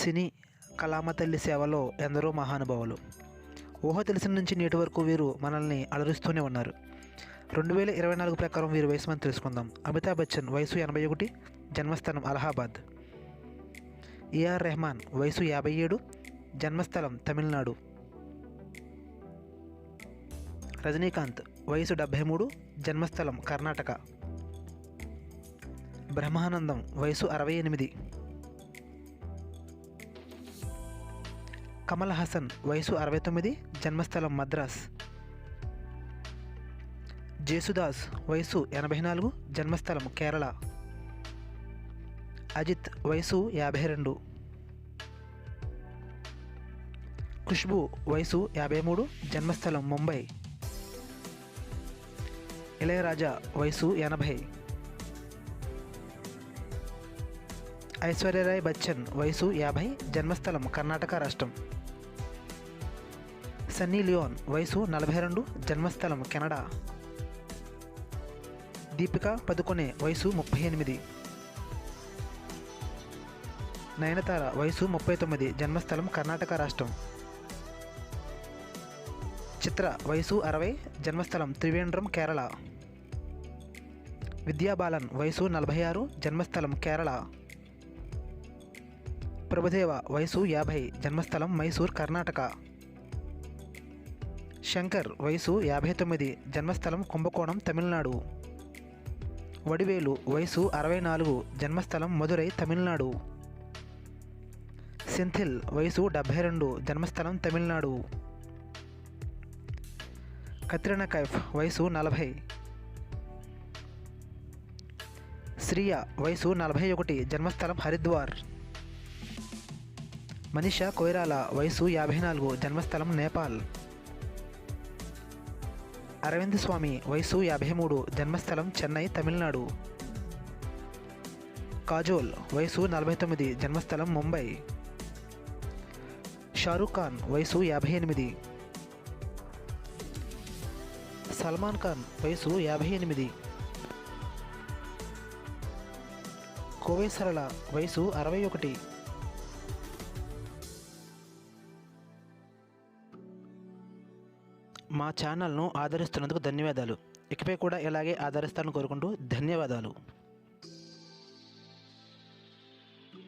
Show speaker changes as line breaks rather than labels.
సినీ కళామ తల్లి సేవలో ఎందరో మహానుభావులు. ఊహ తెలిసిన నుంచి నేటి వరకు వీరు మనల్ని అలరిస్తూనే ఉన్నారు. 2024 ప్రకారం వీరి వయసు మనం తెలుసుకుందాం. అమితాబ్ బచ్చన్ వయసు 81, జన్మస్థలం అలహాబాద్. ఏఆర్ రెహమాన్ వయసు 57, జన్మస్థలం తమిళనాడు. రజనీకాంత్ వయసు 73, జన్మస్థలం కర్ణాటక. బ్రహ్మానందం వయసు 68. కమల్ హాసన్ వయసు 69, జన్మస్థలం మద్రాస్. జేసుదాస్ వయసు 84, జన్మస్థలం కేరళ. అజిత్ వయసు 52. ఖుష్బూ వయసు 53, జన్మస్థలం ముంబై. ఇళయరాజా వయసు 80. ఐశ్వర్యరాయ్ బచ్చన్ వయసు 50, జన్మస్థలం కర్ణాటక రాష్ట్రం. సన్నీ లియోన్ వయసు 42, జన్మస్థలం కెనడా. దీపికా పదుకొనే వయసు 38. నయనతార వయసు 39, జన్మస్థలం కర్ణాటక రాష్ట్రం. చిత్ర వయసు 60, జన్మస్థలం త్రివేంద్రం కేరళ. విద్యాబాలన్ వయసు 46, జన్మస్థలం కేరళ. ప్రభుదేవ వయసు 50, జన్మస్థలం మైసూర్ కర్ణాటక. శంకర్ వయసు 59, జన్మస్థలం కుంభకోణం తమిళనాడు. వడివేలు వయసు 64, జన్మస్థలం మదురై తమిళనాడు. సెంథిల్ వయసు 72, జన్మస్థలం తమిళనాడు. కత్రినా కైఫ్ వయసు 40. శ్రియ వయసు 41, జన్మస్థలం హరిద్వార్. మనీషా కొయిరాల వయసు 54, జన్మస్థలం నేపాల్. అరవింద్ స్వామి వయసు 53, జన్మస్థలం చెన్నై తమిళనాడు. కాజోల్ వయసు 49, జన్మస్థలం ముంబై. షారూక్ ఖాన్ వయసు 58. సల్మాన్ ఖాన్ వయసు 58. కోవై సరళ వయసు 61. మా ఛానల్ను ఆదరిస్తున్నందుకు ధన్యవాదాలు. ఇకపై కూడా ఇలాగే ఆదరిస్తారని కోరుకుంటూ ధన్యవాదాలు.